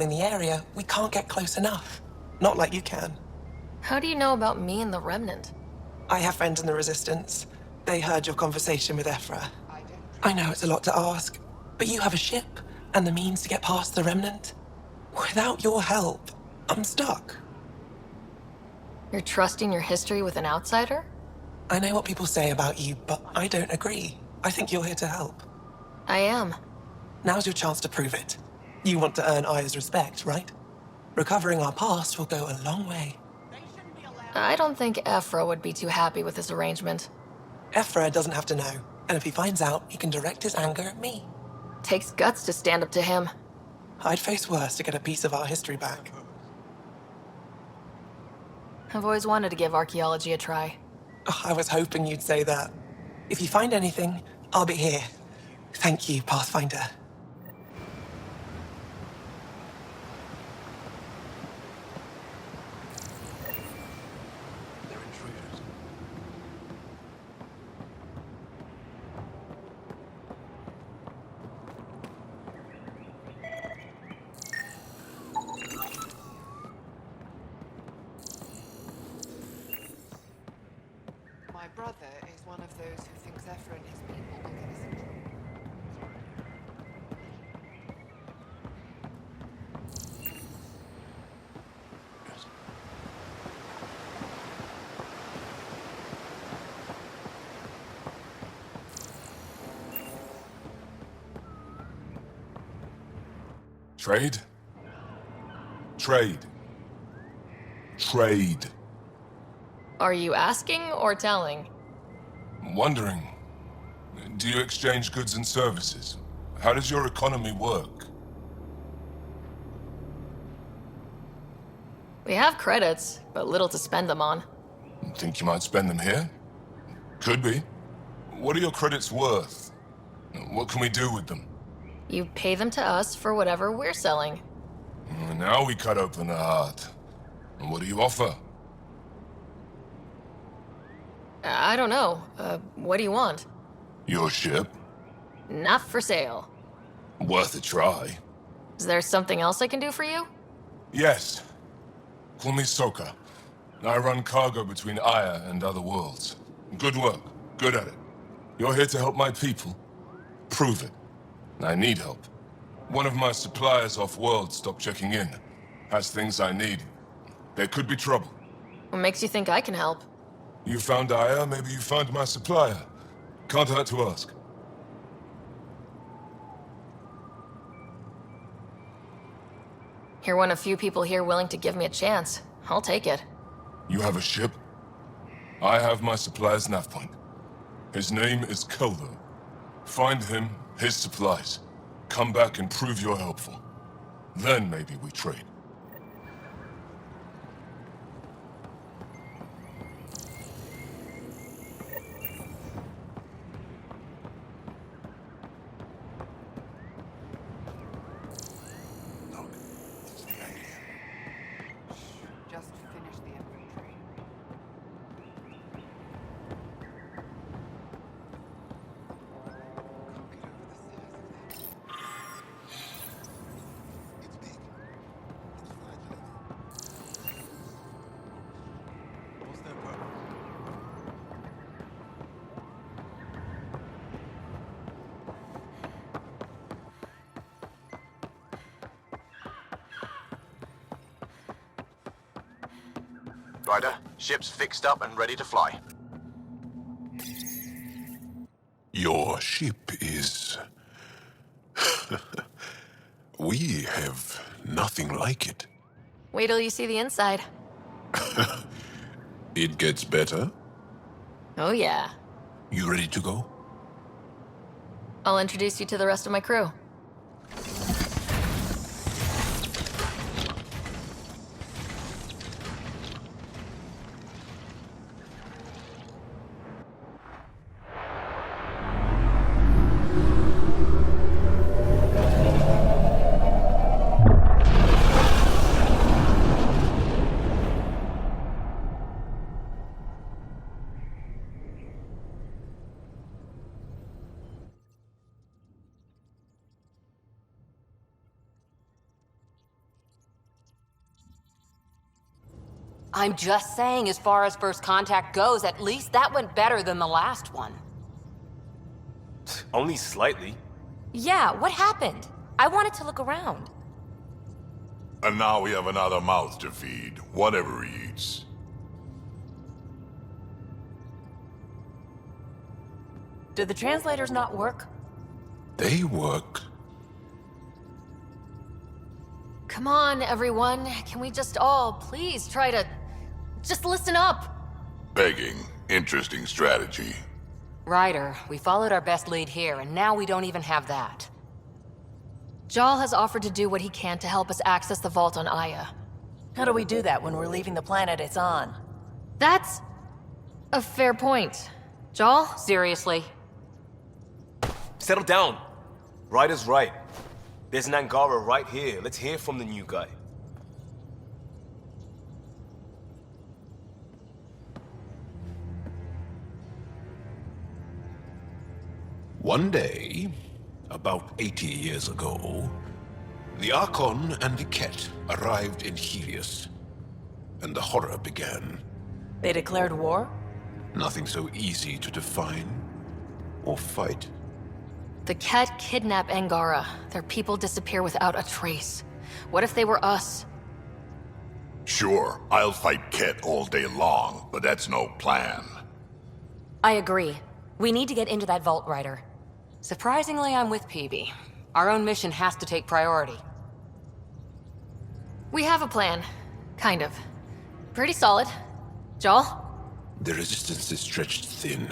in the area, we can't get close enough. Not like you can. How do you know about me and the Remnant? I have friends in the Resistance. They heard your conversation with Ephra. I know it's a lot to ask, but you have a ship and the means to get past the Remnant. Without your help, I'm stuck. You're trusting your history with an outsider? I know what people say about you, but I don't agree. I think you're here to help. I am. Now's your chance to prove it. You want to earn Aya's respect, right? Recovering our past will go a long way. I don't think Ephra would be too happy with this arrangement. Ephra doesn't have to know, and if he finds out, he can direct his anger at me. Takes guts to stand up to him. I'd face worse to get a piece of our history back. I've always wanted to give archaeology a try. Oh, I was hoping you'd say that. If you find anything, I'll be here. Thank you, Pathfinder. They're intruders. My brother is one of those who thinks Ephra and his people will get us in trouble. Yes. Trade? Trade. Trade. Are you asking or telling? Wondering, do you exchange goods and services? How does your economy work? We have credits, but little to spend them on. Think you might spend them here? Could be. What are your credits worth? What can we do with them? You pay them to us for whatever we're selling. Now we cut open the heart. And what do you offer? I don't know. What do you want? Your ship? Not for sale. Worth a try. Is there something else I can do for you? Yes. Call me Soka. I run cargo between Aya and other worlds. Good work. Good at it. You're here to help my people. Prove it. I need help. One of my suppliers off-world stopped checking in. Has things I need. There could be trouble. What makes you think I can help? You found Aya, maybe you found my supplier. Can't hurt to ask. You're one of few people here willing to give me a chance. I'll take it. You have a ship? I have my supplier's nav point. His name is Keldo. Find him, his supplies. Come back and prove you're helpful. Then maybe we trade. Look, it's the alien. Just finish the inventory. Can't get over the size of that. It's big. It's fragile. What's their purpose? Ryder, ship's fixed up and ready to fly. Your ship is... We have nothing like it. Wait till you see the inside. It gets better. Oh yeah. You ready to go? I'll introduce you to the rest of my crew. I'm just saying, as far as first contact goes, at least that went better than the last one. Only slightly. Yeah, what happened? I wanted to look around. And now we have another mouth to feed, whatever he eats. Did the translators not work? They work. Come on, everyone. Can we just all please try to just listen up? Begging. Interesting strategy. Ryder, we followed our best lead here, and now we don't even have that. Jal has offered to do what he can to help us access the vault on Aya. How do we do that when we're leaving the planet it's on? That's a fair point. Jal? Seriously? Settle down. Ryder's right. There's an Angara right here. Let's hear from the new guy. One day, about 80 years ago, the Archon and the Ket arrived in Helios, and the horror began. They declared war? Nothing so easy to define or fight. The Ket kidnap Angara. Their people disappear without a trace. What if they were us? Sure, I'll fight Ket all day long, but that's no plan. I agree. We need to get into that vault, Ryder. Surprisingly, I'm with PB. Our own mission has to take priority. We have a plan. Kind of. Pretty solid. Jal? The resistance is stretched thin.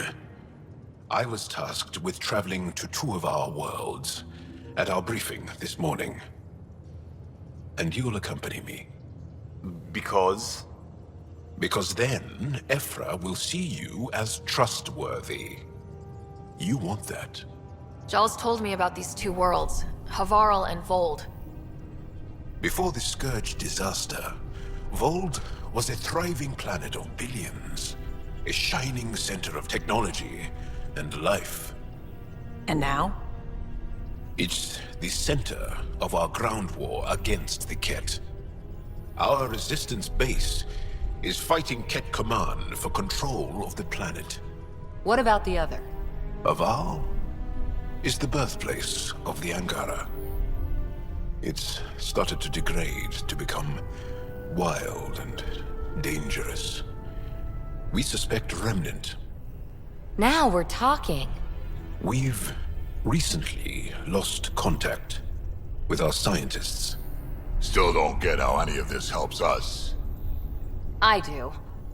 I was tasked with traveling to two of our worlds at our briefing this morning. And you'll accompany me. Because? Because then, Ephra will see you as trustworthy. You want that. Jal's told me about these two worlds, Havarl and Vold. Before the Scourge disaster, Vold was a thriving planet of billions. A shining center of technology and life. And now? It's the center of our ground war against the Ket. Our resistance base is fighting Ket Command for control of the planet. What about the other? Havarl is the birthplace of the Angara. It's started to degrade, to become wild and dangerous. We suspect Remnant. Now we're talking. We've recently lost contact with our scientists. Still don't get how any of this helps us. I do.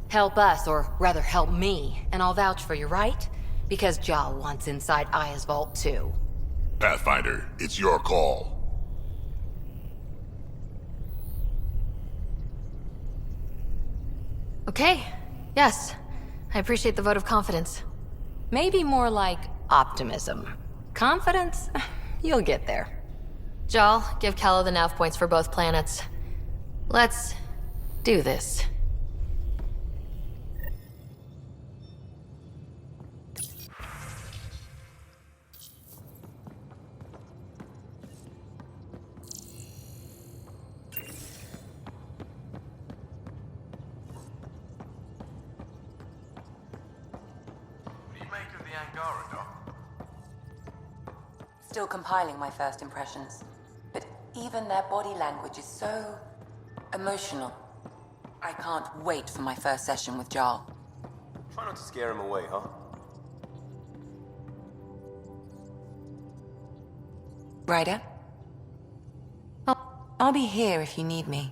Help us, or rather help me, and I'll vouch for you, right? Because Jal wants inside Aya's vault too. Pathfinder, it's your call. Okay. Yes. I appreciate the vote of confidence. Maybe more like optimism. Confidence? You'll get there. Jal, give Callow the nav points for both planets. Let's do this. What do you make of the Angara, Doc? Still compiling my first impressions. But even their body language is so emotional. I can't wait for my first session with Jarl. Try not to scare him away, huh? Ryder? I'll be here if you need me.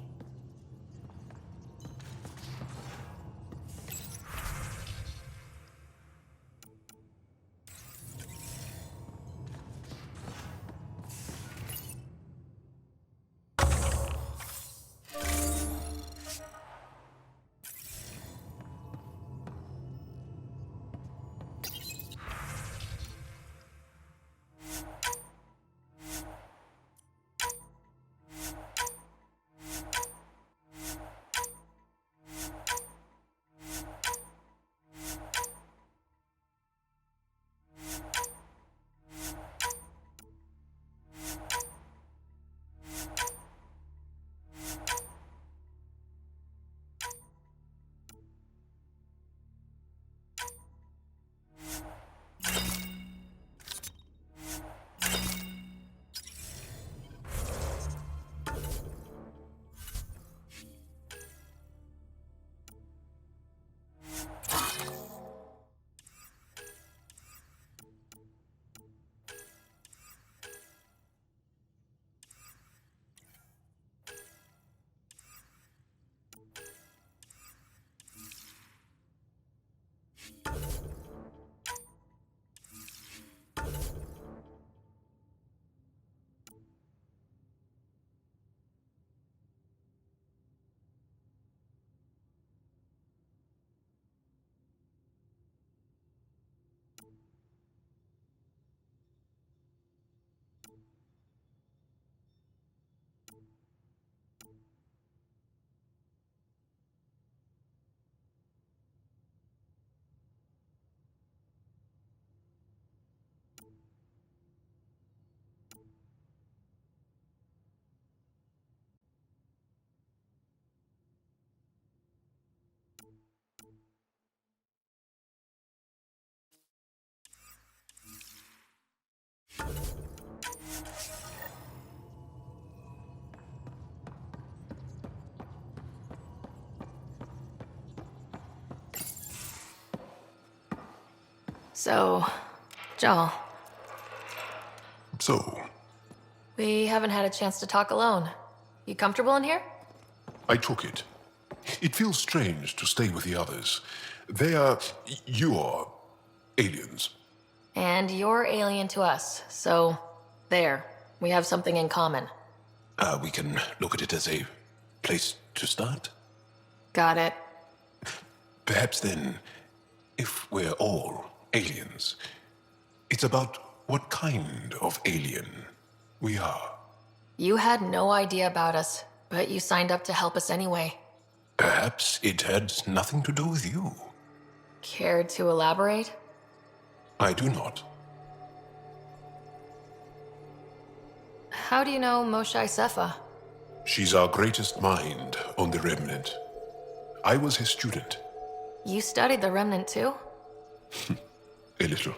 So, Joel, So, we haven't had a chance to talk alone. You comfortable in here? I took it. It feels strange to stay with the others. They are... you are... aliens. And you're alien to us, so there. We have something in common. We can look at it as a place to start. Got it. Perhaps then, if we're all aliens, it's about what kind of alien we are. You had no idea about us, but you signed up to help us anyway. Perhaps it had nothing to do with you. Care to elaborate? I do not. How do you know Moshae Sefa? She's our greatest mind on the Remnant. I was his student. You studied the Remnant too? A little.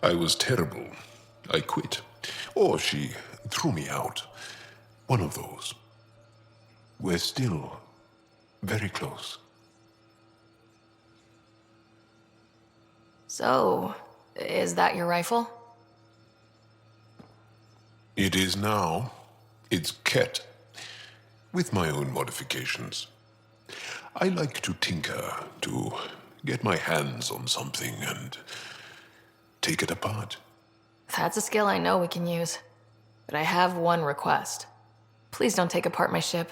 I was terrible. I quit. Or she threw me out. One of those. We're still very close. So, is that your rifle? It is now. It's Ket. With my own modifications. I like to tinker, to get my hands on something and take it apart. That's a skill I know we can use. But I have one request. Please don't take apart my ship.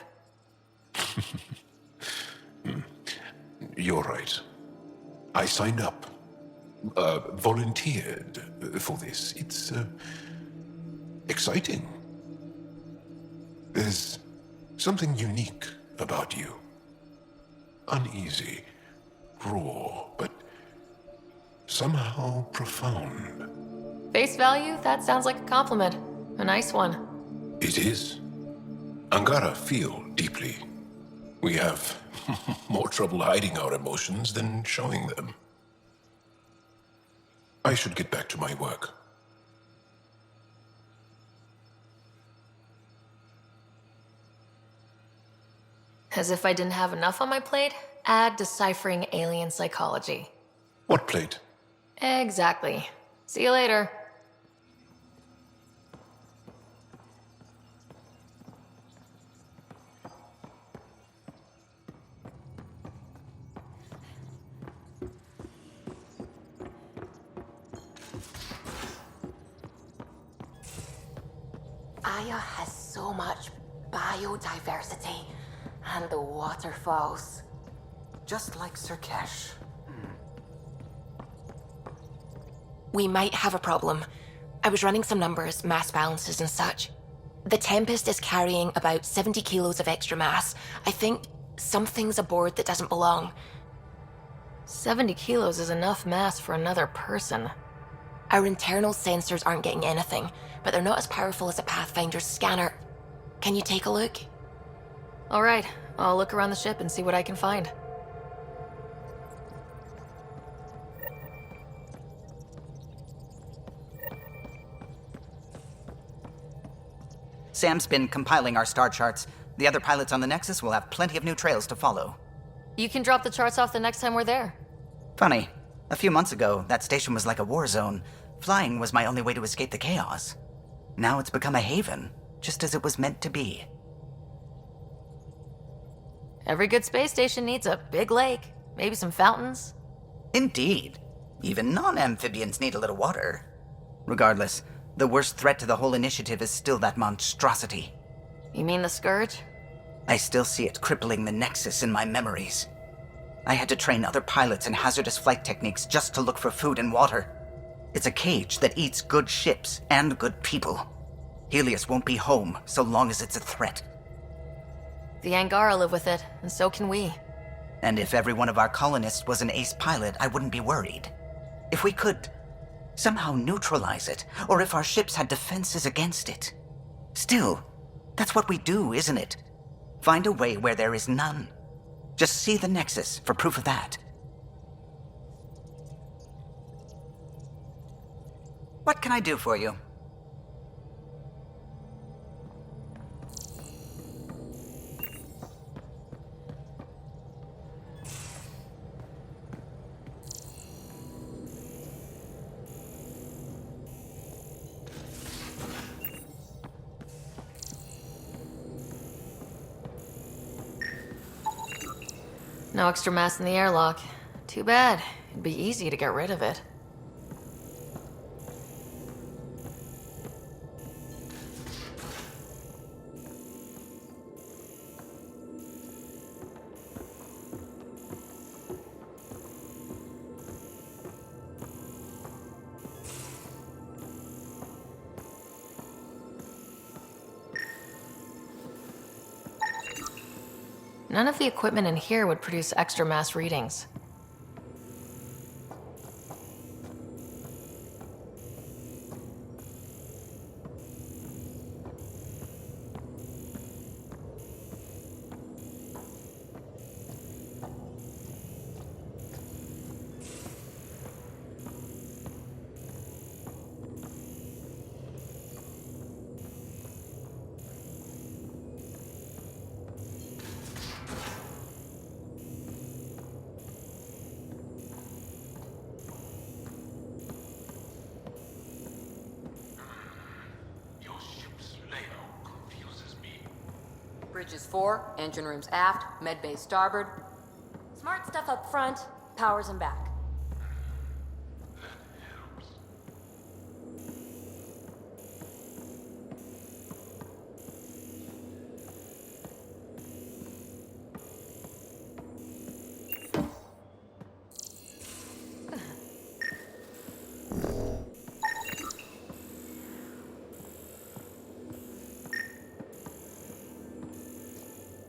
You're right. I signed up. Volunteered for this. It's exciting. There's something unique about you. Uneasy, raw, but somehow profound. Face value? That sounds like a compliment. A nice one. It is. Angara feel deeply. We have more trouble hiding our emotions than showing them. I should get back to my work. As if I didn't have enough on my plate, add deciphering alien psychology. What plate? Exactly. See you later. Aya has so much biodiversity and the waterfalls. Just like Sirkesh. We might have a problem. I was running some numbers, mass balances and such. The Tempest is carrying about 70 kilos of extra mass. I think something's aboard that doesn't belong. 70 kilos is enough mass for another person. Our internal sensors aren't getting anything, but they're not as powerful as a Pathfinder's scanner. Can you take a look? All right, I'll look around the ship and see what I can find. Sam's been compiling our star charts. The other pilots on the Nexus will have plenty of new trails to follow. You can drop the charts off the next time we're there. Funny. A few months ago, that station was like a war zone. Flying was my only way to escape the chaos. Now it's become a haven, just as it was meant to be. Every good space station needs a big lake, maybe some fountains. Indeed. Even non-amphibians need a little water. Regardless, the worst threat to the whole initiative is still that monstrosity. You mean the Scourge? I still see it crippling the Nexus in my memories. I had to train other pilots in hazardous flight techniques just to look for food and water. It's a cage that eats good ships and good people. Helios won't be home so long as it's a threat. The Angara live with it, and so can we. And if every one of our colonists was an ace pilot, I wouldn't be worried. If we could somehow neutralize it, or if our ships had defenses against it. Still, that's what we do, isn't it? Find a way where there is none. Just see the Nexus for proof of that. What can I do for you? No extra mass in the airlock. Too bad. It'd be easy to get rid of it. None of the equipment in here would produce extra mass readings. Bridges 4, engine rooms aft, med bay starboard. Smart stuff up front, powers in back.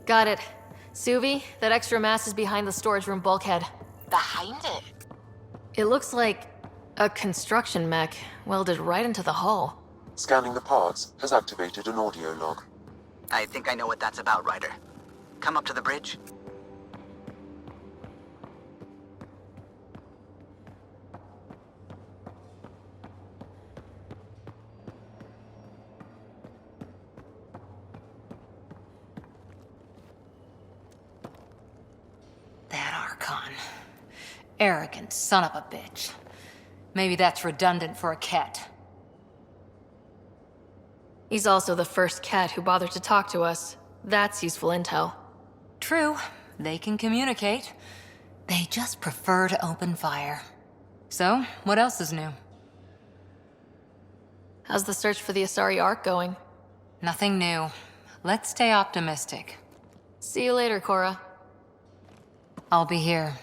Got it. Suvi, that extra mass is behind the storage room bulkhead. Behind it? It looks like a construction mech welded right into the hull. Scanning the parts has activated an audio log. I think I know what that's about, Ryder. Come up to the bridge. Arrogant son of a bitch. Maybe that's redundant for a cat. He's also the first cat who bothered to talk to us. That's useful intel. True. They can communicate. They just prefer to open fire. So, what else is new? How's the search for the Asari Ark going? Nothing new. Let's stay optimistic. See you later, Cora. I'll be here.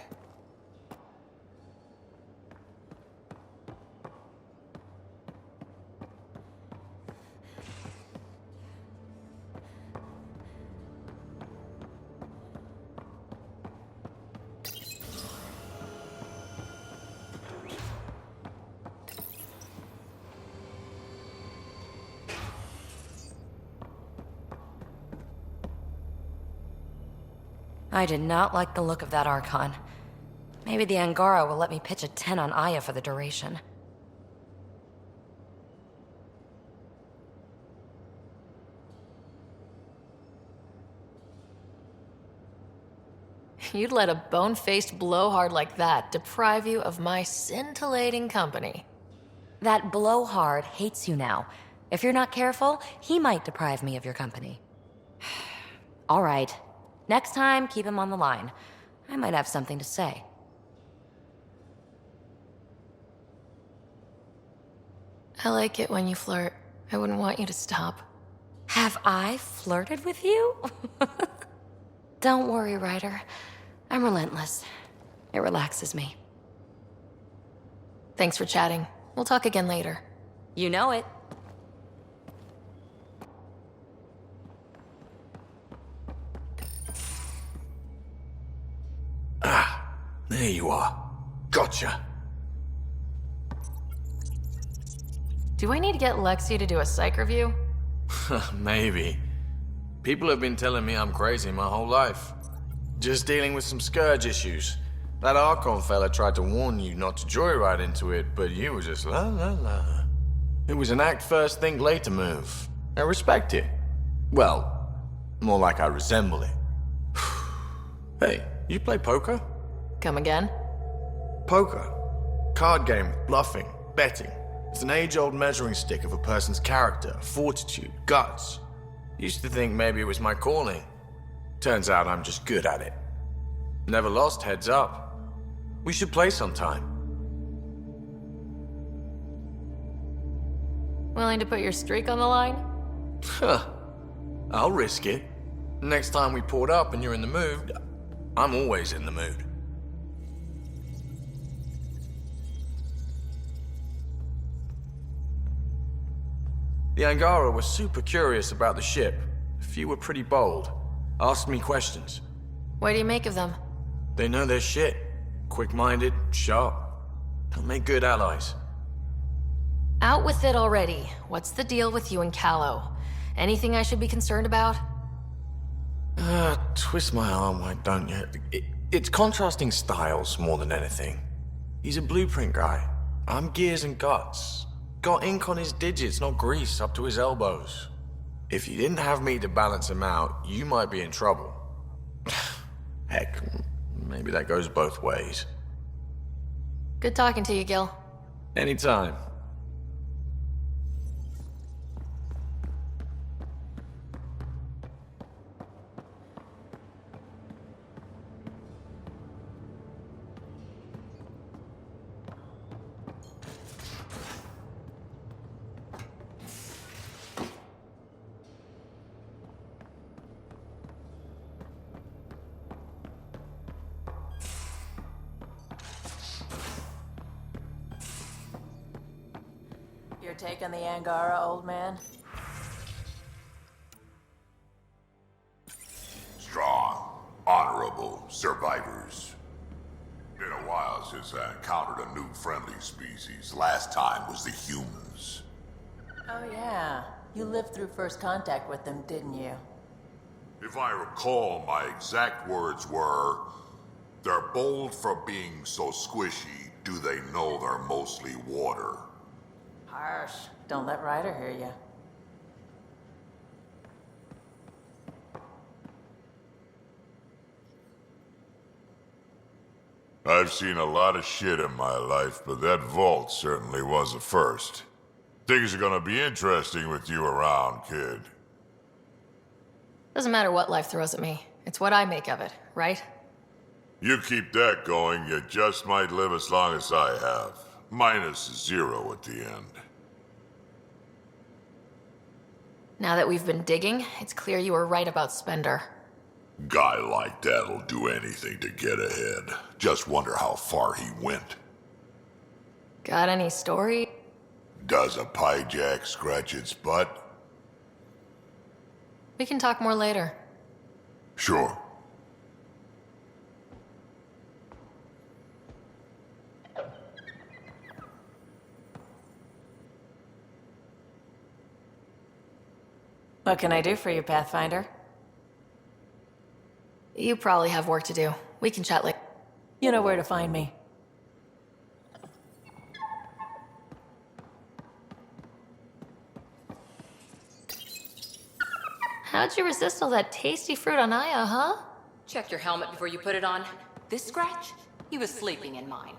I did not like the look of that Archon. Maybe the Angara will let me pitch a 10 on Aya for the duration. You'd let a bone-faced blowhard like that deprive you of my scintillating company. That blowhard hates you now. If you're not careful, he might deprive me of your company. All right. Next time, keep him on the line. I might have something to say. I like it when you flirt. I wouldn't want you to stop. Have I flirted with you? Don't worry, Ryder. I'm relentless. It relaxes me. Thanks for chatting. We'll talk again later. You know it. There you are. Gotcha. Do I need to get Lexi to do a psych review? Maybe. People have been telling me I'm crazy my whole life. Just dealing with some scourge issues. That Archon fella tried to warn you not to joyride into it, but you were just la la la. It was an act first, think later move. I respect it. Well, more like I resemble it. Hey, you play poker? Come again? Poker. Card game with bluffing, betting. It's an age-old measuring stick of a person's character, fortitude, guts. Used to think maybe it was my calling. Turns out I'm just good at it. Never lost heads up. We should play sometime. Willing to put your streak on the line? Huh. I'll risk it. Next time we port up and you're in the mood, I'm always in the mood. The Angara were super curious about the ship. A few were pretty bold. Asked me questions. What do you make of them? They know their shit. Quick-minded, sharp. They'll make good allies. Out with it already. What's the deal with you and Callow? Anything I should be concerned about? Twist my arm, why don't you? It's contrasting styles more than anything. He's a blueprint guy. I'm gears and guts. Got ink on his digits, not grease, up to his elbows. If you didn't have me to balance him out, you might be in trouble. Heck, maybe that goes both ways. Good talking to you, Gil. Anytime. Your take on the Angara, old man? Strong, honorable survivors. Been a while since I encountered a new friendly species. Last time was the humans. Oh yeah. You lived through first contact with them, didn't you? If I recall, my exact words were, "They're bold for being so squishy. Do they know they're mostly water?" Harsh. Don't let Ryder hear you. I've seen a lot of shit in my life, but that vault certainly was a first. Things are gonna be interesting with you around, kid. Doesn't matter what life throws at me. It's what I make of it, right? You keep that going, you just might live as long as I have. Minus 0 at the end. Now that we've been digging, it's clear you were right about Spender. Guy like that'll do anything to get ahead. Just wonder how far he went. Got any story? Does a piejack scratch its butt? We can talk more later. Sure. What can I do for you, Pathfinder? You probably have work to do. We can chat later. You know where to find me. How'd you resist all that tasty fruit on Aya, huh? Check your helmet before you put it on. This scratch? He was sleeping in mine.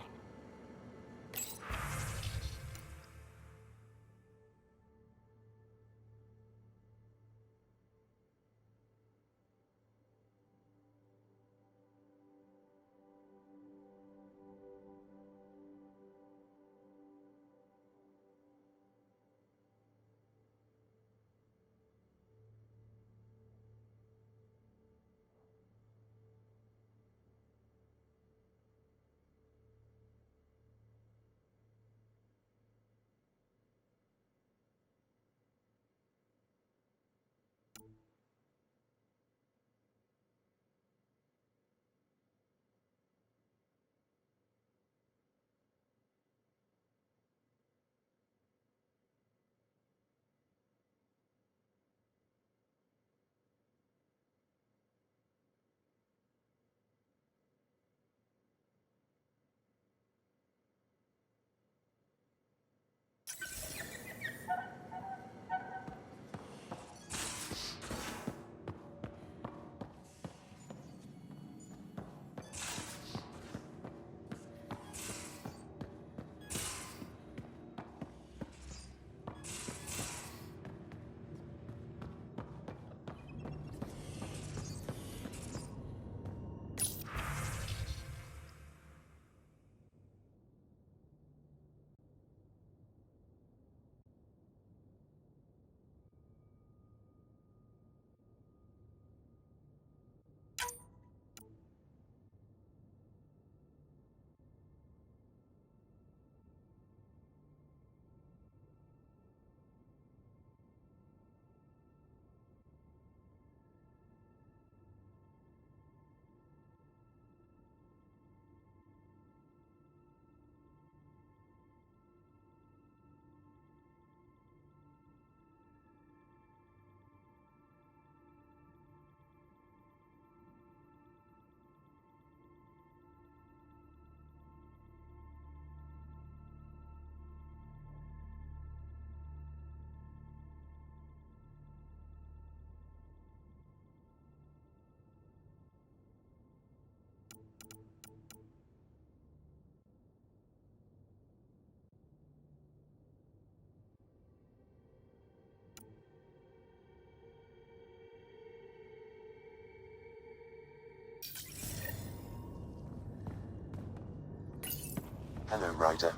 Hello, Ryder.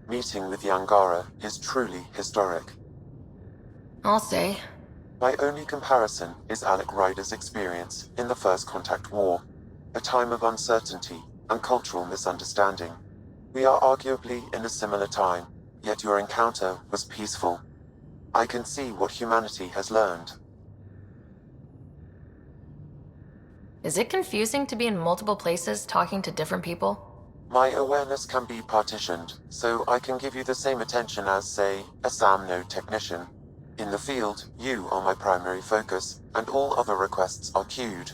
Meeting with the Angara is truly historic. I'll say. My only comparison is Alec Ryder's experience in the First Contact War, a time of uncertainty and cultural misunderstanding. We are arguably in a similar time, yet your encounter was peaceful. I can see what humanity has learned. Is it confusing to be in multiple places talking to different people? My awareness can be partitioned, so I can give you the same attention as, say, a SAM node technician. In the field, you are my primary focus, and all other requests are queued.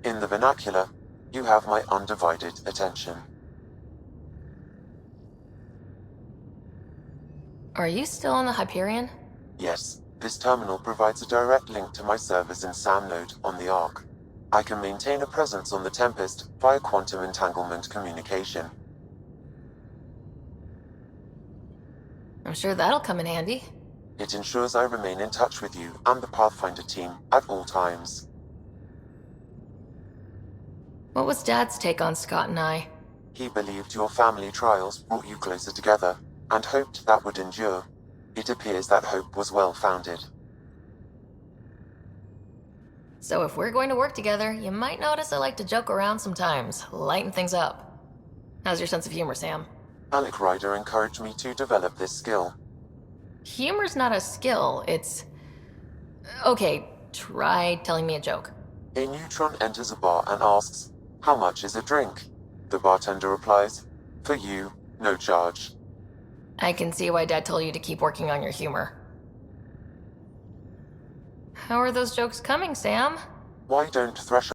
In the vernacular, you have my undivided attention. Are you still on the Hyperion? Yes, this terminal provides a direct link to my servers in SAM node on the Ark. I can maintain a presence on the Tempest via quantum entanglement communication. I'm sure that'll come in handy. It ensures I remain in touch with you and the Pathfinder team at all times. What was Dad's take on Scott and I? He believed your family trials brought you closer together, and hoped that would endure. It appears that hope was well-founded. So if we're going to work together, you might notice I like to joke around sometimes, lighten things up. How's your sense of humor, Sam? Alec Ryder encouraged me to develop this skill. Humor's not a skill, it's... Okay, try telling me a joke. A neutron enters a bar and asks, "How much is a drink?" The bartender replies, "For you, no charge." I can see why Dad told you to keep working on your humor. How are those jokes coming, Sam? Why don't Thresher